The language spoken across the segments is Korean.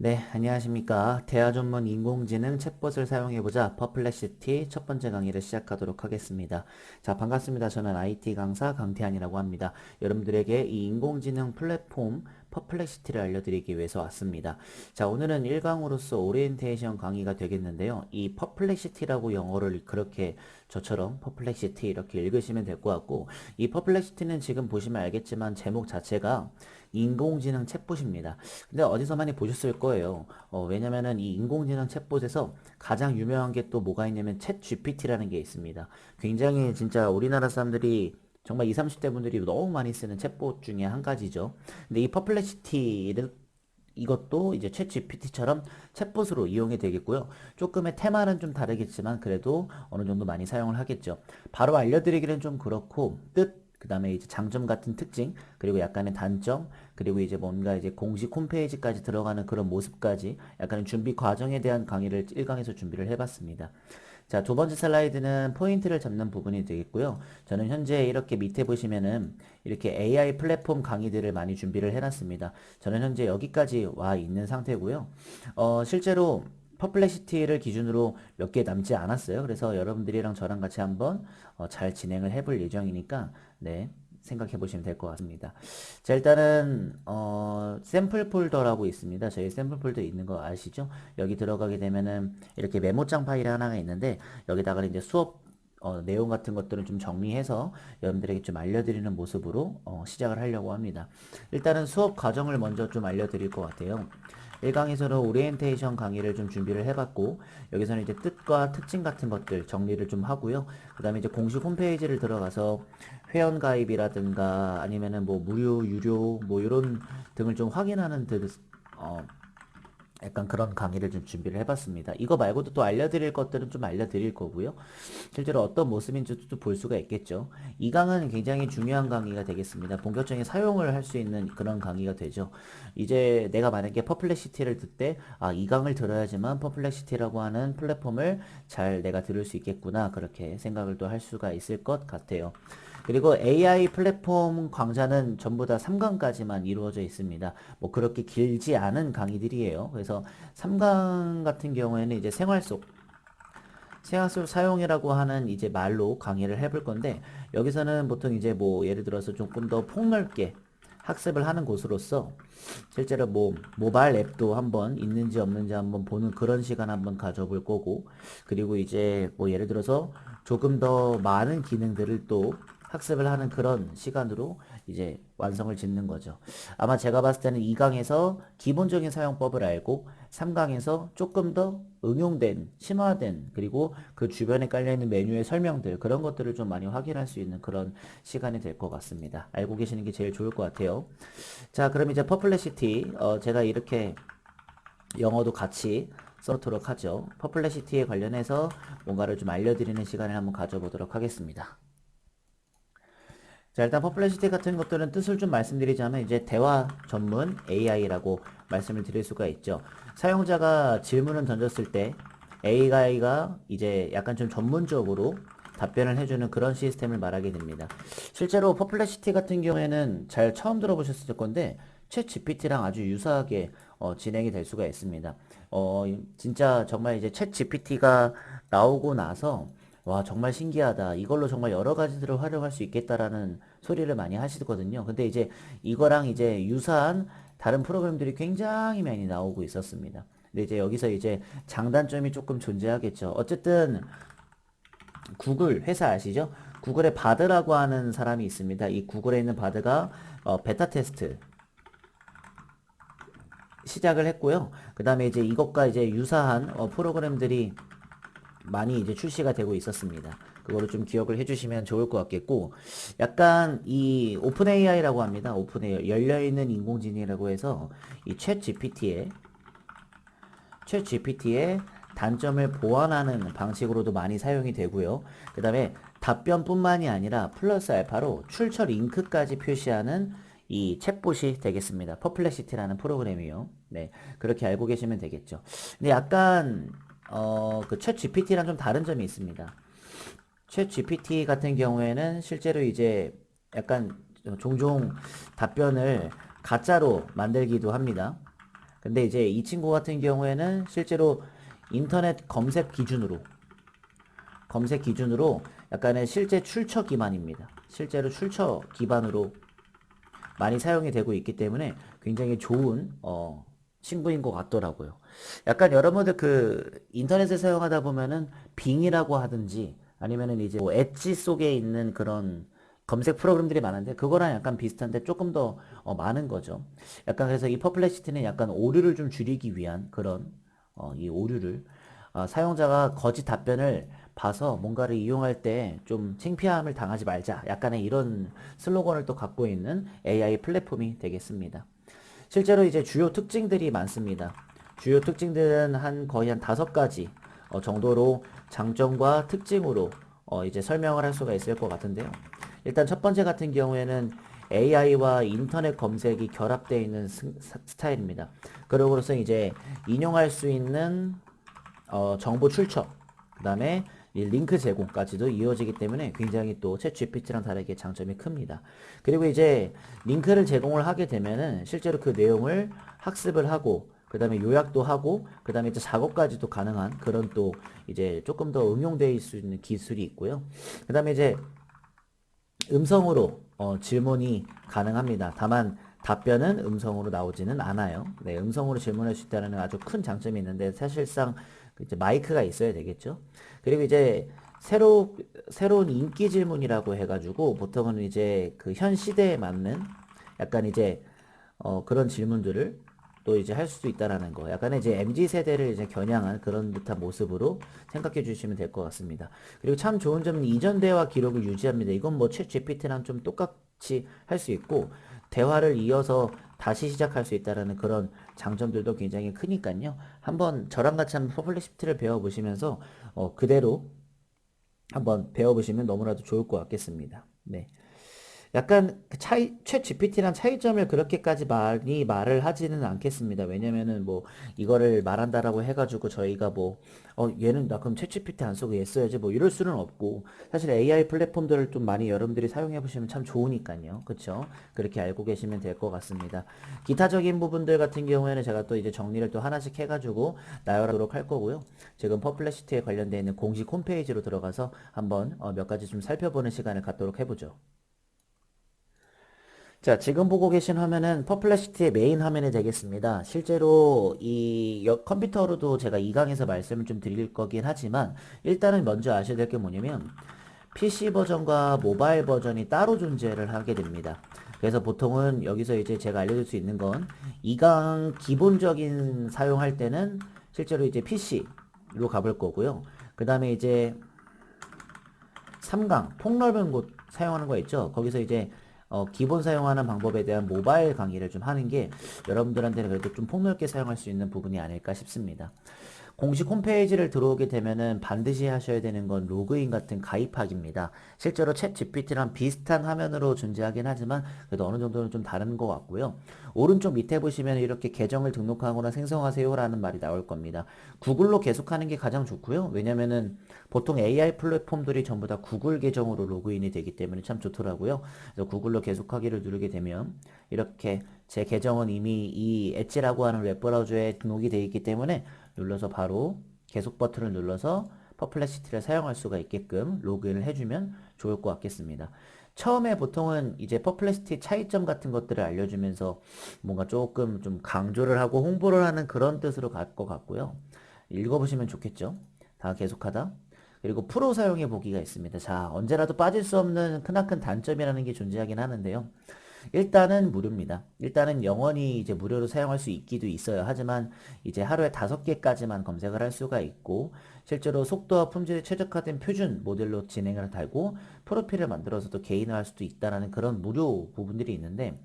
네, 안녕하십니까. 대화 전문 인공지능 챗봇을 사용해보자 퍼플렉시티 첫 번째 강의를 시작하도록 하겠습니다. 자, 반갑습니다. 저는 IT 강사 강태환이라고 합니다. 여러분들에게 이 인공지능 플랫폼 퍼플렉시티를 알려드리기 위해서 왔습니다. 자, 오늘은 1강으로서 오리엔테이션 강의가 되겠는데요. 이 퍼플렉시티라고 영어를 그렇게 저처럼 퍼플렉시티 이렇게 읽으시면 될 것 같고, 이 퍼플렉시티는 지금 보시면 알겠지만 제목 자체가 인공지능 챗봇입니다. 근데 어디서 많이 보셨을 거예요. 왜냐면은 이 인공지능 챗봇에서 가장 유명한 게 또 뭐가 있냐면 챗 GPT라는 게 있습니다. 굉장히 진짜 우리나라 사람들이 정말 20, 30대 분들이 너무 많이 쓰는 챗봇 중에 한 가지죠. 근데 이 퍼플렉시티를 이것도 이제 챗 GPT처럼 챗봇으로 이용이 되겠고요. 조금의 테마는 좀 다르겠지만 그래도 어느 정도 많이 사용을 하겠죠. 바로 알려드리기는 좀 그렇고 그 다음에 이제 장점 같은 특징, 그리고 약간의 단점, 그리고 이제 뭔가 이제 공식 홈페이지까지 들어가는 그런 모습까지 약간의 준비 과정에 대한 강의를 1강에서 준비를 해봤습니다. 자, 두 번째 슬라이드는 포인트를 잡는 부분이 되겠고요. 저는 현재 이렇게 밑에 보시면은 이렇게 AI 플랫폼 강의들을 많이 준비를 해놨습니다. 저는 현재 여기까지 와 있는 상태고요. 실제로 퍼플렉시티를 기준으로 몇 개 남지 않았어요. 그래서 여러분들이랑 저랑 같이 한번 잘 진행을 해볼 예정이니까 네, 생각해 보시면 될 것 같습니다. 자, 일단은 샘플 폴더라고 있습니다. 저희 샘플 폴더 있는 거 아시죠? 여기 들어가게 되면은 이렇게 메모장 파일이 하나가 있는데 여기다가 이제 수업 내용 같은 것들을 좀 정리해서 여러분들에게 좀 알려드리는 모습으로 시작을 하려고 합니다. 일단은 수업 과정을 먼저 좀 알려드릴 것 같아요. 1강에서는 오리엔테이션 강의를 좀 준비를 해봤고 여기서는 이제 뜻과 특징 같은 것들 정리를 좀 하고요. 그 다음에 이제 공식 홈페이지를 들어가서 회원 가입이라든가 아니면은 뭐 무료, 유료 뭐 이런 등을 좀 확인하는 어, 약간 그런 강의를 좀 준비를 해봤습니다. 이거 말고도 또 알려드릴 것들은 좀 알려드릴 거고요. 실제로 어떤 모습인지도 볼 수가 있겠죠. 이 강은 굉장히 중요한 강의가 되겠습니다. 본격적인 사용을 할 수 있는 그런 강의가 되죠. 이제 내가 만약에 퍼플렉시티를 듣되 이 강을 들어야지만 퍼플렉시티라고 하는 플랫폼을 잘 내가 들을 수 있겠구나 그렇게 생각을 또 할 수가 있을 것 같아요. 그리고 AI 플랫폼 강좌는 전부 다 3강까지만 이루어져 있습니다. 뭐 그렇게 길지 않은 강의들이에요. 그래서 3강 같은 경우에는 이제 생활 속 사용이라고 하는 이제 말로 강의를 해볼 건데 여기서는 보통 이제 뭐 예를 들어서 조금 더 폭넓게 학습을 하는 곳으로서 실제로 뭐 모바일 앱도 한번 있는지 없는지 한번 보는 그런 시간 한번 가져볼 거고 그리고 이제 뭐 예를 들어서 조금 더 많은 기능들을 또 학습을 하는 그런 시간으로 이제 완성을 짓는 거죠. 아마 제가 봤을 때는 2강에서 기본적인 사용법을 알고 3강에서 조금 더 응용된, 심화된, 그리고 그 주변에 깔려있는 메뉴의 설명들, 그런 것들을 좀 많이 확인할 수 있는 그런 시간이 될 것 같습니다. 알고 계시는 게 제일 좋을 것 같아요. 자, 그럼 이제 퍼플레시티, 제가 이렇게 영어도 같이 써놓도록 하죠. 퍼플레시티에 관련해서 뭔가를 좀 알려드리는 시간을 한번 가져보도록 하겠습니다. 자, 일단 퍼플레시티 같은 것들은 뜻을 좀 말씀드리자면 이제 대화 전문 AI라고 말씀을 드릴 수가 있죠. 사용자가 질문을 던졌을 때 AI가 이제 약간 좀 전문적으로 답변을 해주는 그런 시스템을 말하게 됩니다. 실제로 퍼플레시티 같은 경우에는 잘 처음 들어보셨을 건데 챗 GPT랑 아주 유사하게 진행이 될 수가 있습니다. 진짜 정말 이제 챗 GPT가 나오고 나서 와, 정말 신기하다. 이걸로 정말 여러 가지들을 활용할 수 있겠다라는 소리를 많이 하시거든요. 근데 이제 이거랑 이제 유사한 다른 프로그램들이 굉장히 많이 나오고 있었습니다. 근데 이제 여기서 이제 장단점이 조금 존재하겠죠. 어쨌든 구글 회사 아시죠? 구글의 바드라고 하는 사람이 있습니다. 이 구글에 있는 바드가 베타 테스트 시작을 했고요. 그 다음에 이제 이것과 이제 유사한 프로그램들이 많이 이제 출시가 되고 있었습니다. 그거를 좀 기억을 해주시면 좋을 것 같겠고, 약간 이 오픈 AI라고 합니다. 오픈 AI 열려있는 인공지능이라고 해서 이 챗 GPT의 단점을 보완하는 방식으로도 많이 사용이 되고요. 그 다음에 답변뿐만이 아니라 플러스 알파로 출처 링크까지 표시하는 이 챗봇이 되겠습니다. 퍼플렉시티라는 프로그램이요. 네, 그렇게 알고 계시면 되겠죠. 근데 약간 그 챗 GPT랑 좀 다른 점이 있습니다. 챗 GPT 같은 경우에는 실제로 이제 약간 종종 답변을 가짜로 만들기도 합니다. 근데 이제 이 친구 같은 경우에는 실제로 인터넷 검색 기준으로 약간의 실제 출처 기반입니다. 실제로 출처 기반으로 많이 사용이 되고 있기 때문에 굉장히 좋은 친구인 것 같더라고요. 약간 여러분들 그 인터넷을 사용하다 보면은 빙이라고 하든지 아니면은 이제 뭐 엣지 속에 있는 그런 검색 프로그램들이 많은데 그거랑 약간 비슷한데 조금 더 많은 거죠. 약간 그래서 이 퍼플렉시티는 약간 오류를 좀 줄이기 위한 그런 이 오류를 사용자가 거짓 답변을 봐서 뭔가를 이용할 때 좀 창피함을 당하지 말자. 약간의 이런 슬로건을 또 갖고 있는 AI 플랫폼이 되겠습니다. 실제로 이제 주요 특징들이 많습니다. 주요 특징들은 거의 한 5가지 정도로 장점과 특징으로 이제 설명을 할 수가 있을 것 같은데요. 일단 첫 번째 같은 경우에는 AI와 인터넷 검색이 결합되어 있는 스타일입니다. 그러고서 이제 인용할 수 있는 정보 출처, 그 다음에 링크 제공까지도 이어지기 때문에 굉장히 또 챗GPT랑 다르게 장점이 큽니다. 그리고 이제 링크를 제공을 하게 되면은 실제로 그 내용을 학습을 하고 그 다음에 요약도 하고 그 다음에 이제 작업까지도 가능한 그런 또 이제 조금 더 응용되어 있을 수 있는 기술이 있고요. 그 다음에 이제 음성으로 질문이 가능합니다. 다만 답변은 음성으로 나오지는 않아요. 네, 음성으로 질문할 수 있다는 아주 큰 장점이 있는데 사실상 이제 마이크가 있어야 되겠죠. 그리고 이제 새로운 인기 질문이라고 해가지고 보통은 이제 그 현 시대에 맞는 약간 이제 그런 질문들을 또 이제 할 수도 있다라는 거. 약간의 이제 MZ 세대를 이제 겨냥한 그런 듯한 모습으로 생각해 주시면 될 것 같습니다. 그리고 참 좋은 점은 이전 대화 기록을 유지합니다. 이건 뭐 챗 GPT랑 좀 똑같이 할 수 있고 대화를 이어서 다시 시작할 수 있다라는 그런 장점들도 굉장히 크니까요. 한번 저랑 같이 한번 퍼블리시티를 배워보시면서 그대로 한번 배워보시면 너무나도 좋을 것 같겠습니다. 네. 약간 그 챗 GPT랑 차이점을 그렇게까지 많이 말을 하지는 않겠습니다. 왜냐면은 뭐 이거를 말한다라고 해가지고 저희가 뭐 얘는 나 그럼 챗 GPT 안 쓰고 얘 써야지 뭐 이럴 수는 없고 사실 AI 플랫폼들을 좀 많이 여러분들이 사용해 보시면 참 좋으니까요. 그쵸? 그렇게 알고 계시면 될 것 같습니다. 기타적인 부분들 같은 경우에는 제가 또 이제 정리를 또 하나씩 해가지고 나열하도록 할 거고요. 지금 퍼플래시티에 관련되어 있는 공식 홈페이지로 들어가서 한번 몇 가지 좀 살펴보는 시간을 갖도록 해보죠. 자, 지금 보고 계신 화면은 퍼플래시티의 메인 화면이 되겠습니다. 실제로 이 컴퓨터로도 제가 이 강에서 말씀을 좀 드릴 거긴 하지만 일단은 먼저 아셔야 될 게 뭐냐면 PC 버전과 모바일 버전이 따로 존재를 하게 됩니다. 그래서 보통은 여기서 이제 제가 알려줄 수 있는 건 2강 기본적인 사용할 때는 실제로 이제 PC로 가볼 거고요. 그 다음에 이제 3강 폭넓은 곳 사용하는 거 있죠. 거기서 이제 기본 사용하는 방법에 대한 모바일 강의를 좀 하는 게 여러분들한테는 그래도 좀 폭넓게 사용할 수 있는 부분이 아닐까 싶습니다. 공식 홈페이지를 들어오게 되면은 반드시 하셔야 되는 건 로그인 같은 가입하기입니다. 실제로 챗 GPT랑 비슷한 화면으로 존재하긴 하지만 그래도 어느 정도는 좀 다른 것 같고요. 오른쪽 밑에 보시면 이렇게 계정을 등록하거나 생성하세요 라는 말이 나올 겁니다. 구글로 계속하는 게 가장 좋고요. 왜냐면은 보통 AI 플랫폼들이 전부 다 구글 계정으로 로그인이 되기 때문에 참 좋더라고요. 그래서 구글로 계속하기를 누르게 되면 이렇게 제 계정은 이미 이 엣지라고 하는 웹브라우저에 등록이 되어 있기 때문에 눌러서 바로 계속 버튼을 눌러서 퍼플렉시티를 사용할 수가 있게끔 로그인을 해주면 좋을 것 같겠습니다. 처음에 보통은 이제 퍼플렉시티 차이점 같은 것들을 알려주면서 뭔가 조금 좀 강조를 하고 홍보를 하는 그런 뜻으로 갈 것 같고요. 읽어보시면 좋겠죠. 다 계속하다. 그리고 프로 사용해 보기가 있습니다. 자, 언제라도 빠질 수 없는 크나큰 단점이라는 게 존재하긴 하는데요. 일단은 무료입니다. 일단은 영원히 이제 무료로 사용할 수 있기도 있어요. 하지만 이제 하루에 5개까지만 검색을 할 수가 있고 실제로 속도와 품질에 최적화된 표준 모델로 진행을 달고 프로필을 만들어서도 개인화할 수도 있다라는 그런 무료 부분들이 있는데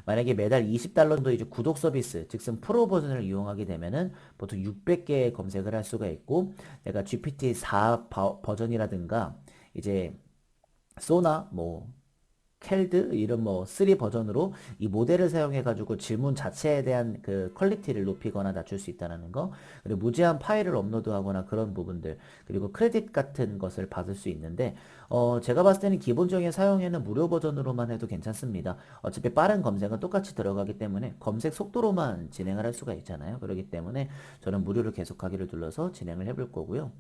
만약에 매달 20달러 정도 이제 구독 서비스, 즉슨 프로 버전을 이용하게 되면은 보통 600개 검색을 할 수가 있고 내가 GPT-4 버전이라든가 이제 소나 뭐 켈드 이런 뭐 3 버전으로 이 모델을 사용해 가지고 질문 자체에 대한 그 퀄리티를 높이거나 낮출 수 있다는 거, 그리고 무제한 파일을 업로드하거나 그런 부분들, 그리고 크레딧 같은 것을 받을 수 있는데 제가 봤을 때는 기본적인 사용에는 무료 버전으로만 해도 괜찮습니다. 어차피 빠른 검색은 똑같이 들어가기 때문에 검색 속도로만 진행을 할 수가 있잖아요. 그렇기 때문에 저는 무료를 계속하기를 눌러서 진행을 해볼 거고요.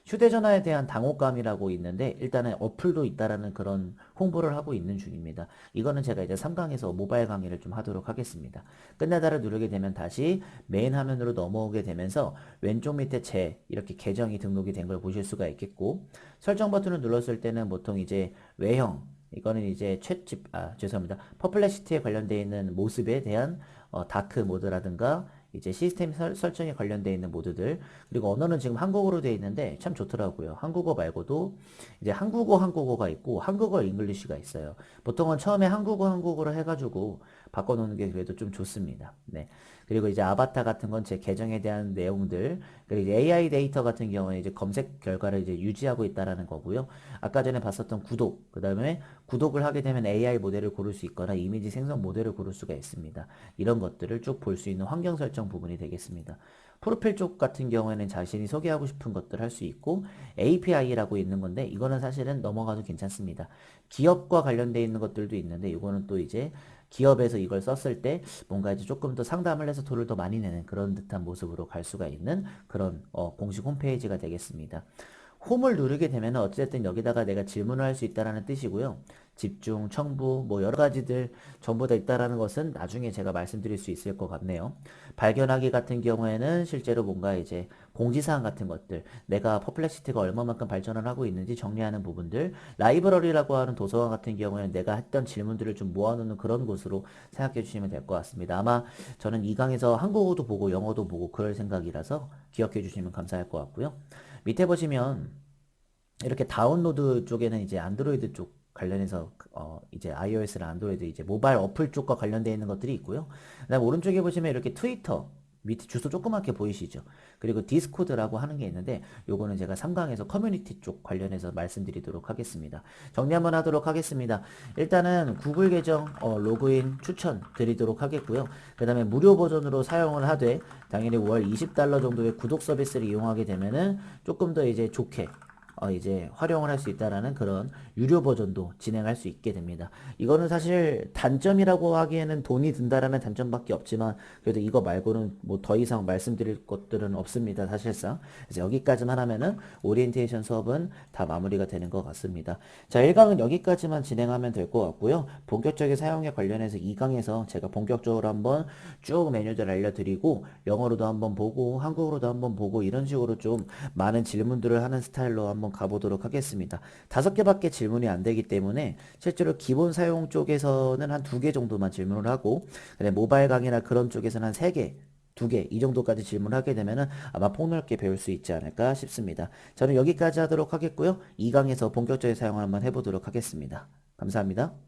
휴대전화에 대한 당혹감이라고 있는데 일단은 어플도 있다라는 그런 홍보를 하고 있는 중입니다. 이거는 제가 이제 3강에서 모바일 강의를 좀 하도록 하겠습니다. 끝내다를 누르게 되면 다시 메인 화면으로 넘어오게 되면서 왼쪽 밑에 제 이렇게 계정이 등록이 된 걸 보실 수가 있겠고, 설정 버튼을 눌렀을 때는 보통 이제 외형, 이거는 이제 죄송합니다. 퍼플렉시티에 관련되어 있는 모습에 대한 다크 모드라든가 이제 시스템 설정에 관련되어 있는 모드들, 그리고 언어는 지금 한국어로 되어 있는데 참 좋더라고요. 한국어 말고도 이제 한국어가 있고 한국어 잉글리시가 있어요. 보통은 처음에 한국어로 해가지고 바꿔놓는 게 그래도 좀 좋습니다. 네. 그리고 이제 아바타 같은 건 제 계정에 대한 내용들, 그리고 이제 AI 데이터 같은 경우에 이제 검색 결과를 이제 유지하고 있다라는 거고요. 아까 전에 봤었던 구독, 그 다음에 구독을 하게 되면 AI 모델을 고를 수 있거나 이미지 생성 모델을 고를 수가 있습니다. 이런 것들을 쭉 볼 수 있는 환경 설정 부분이 되겠습니다. 프로필 쪽 같은 경우에는 자신이 소개하고 싶은 것들 할 수 있고, API라고 있는 건데 이거는 사실은 넘어가도 괜찮습니다. 기업과 관련되어 있는 것들도 있는데 이거는 또 이제 기업에서 이걸 썼을 때 뭔가 이제 조금 더 상담을 해서 돈을 더 많이 내는 그런 듯한 모습으로 갈 수가 있는 그런 공식 홈페이지가 되겠습니다. 홈을 누르게 되면 어쨌든 여기다가 내가 질문을 할 수 있다라는 뜻이고요. 집중, 청부, 뭐 여러 가지들 전부 다 있다라는 것은 나중에 제가 말씀드릴 수 있을 것 같네요. 발견하기 같은 경우에는 실제로 뭔가 이제 공지사항 같은 것들, 내가 퍼플렉시티가 얼마만큼 발전을 하고 있는지 정리하는 부분들, 라이브러리라고 하는 도서관 같은 경우에는 내가 했던 질문들을 좀 모아놓는 그런 곳으로 생각해 주시면 될 것 같습니다. 아마 저는 이 강에서 한국어도 보고 영어도 보고 그럴 생각이라서 기억해 주시면 감사할 것 같고요. 밑에 보시면 이렇게 다운로드 쪽에는 이제 안드로이드 쪽 관련해서 이제 iOS랑 안드로이드 이제 모바일 어플 쪽과 관련되어 있는 것들이 있고요. 그다음 오른쪽에 보시면 이렇게 트위터 밑에 주소 조그맣게 보이시죠? 그리고 디스코드라고 하는 게 있는데 요거는 제가 3강에서 커뮤니티 쪽 관련해서 말씀드리도록 하겠습니다. 정리 한번 하도록 하겠습니다. 일단은 구글 계정 로그인 추천 드리도록 하겠고요. 그 다음에 무료 버전으로 사용을 하되 당연히 월 $20 정도의 구독 서비스를 이용하게 되면은 조금 더 이제 좋게 이제 활용을 할 수 있다라는 그런 유료 버전도 진행할 수 있게 됩니다. 이거는 사실 단점이라고 하기에는 돈이 든다라는 단점밖에 없지만 그래도 이거 말고는 뭐 더 이상 말씀드릴 것들은 없습니다. 사실상. 그래서 여기까지만 하면은 오리엔테이션 수업은 다 마무리가 되는 것 같습니다. 자, 1강은 여기까지만 진행하면 될 것 같고요. 본격적인 사용에 관련해서 2강에서 제가 본격적으로 한번 쭉 메뉴들 알려드리고 영어로도 한번 보고 한국어로도 한번 보고 이런 식으로 좀 많은 질문들을 하는 스타일로 한번 가보도록 하겠습니다. 5개밖에 질문이 안 되기 때문에 실제로 기본 사용 쪽에서는 한 2개 정도만 질문을 하고 모바일 강의나 그런 쪽에서는 한 3개 2개 이 정도까지 질문하게 되면은 아마 폭넓게 배울 수 있지 않을까 싶습니다. 저는 여기까지 하도록 하겠고요. 2강에서 본격적인 사용을 한번 해보도록 하겠습니다. 감사합니다.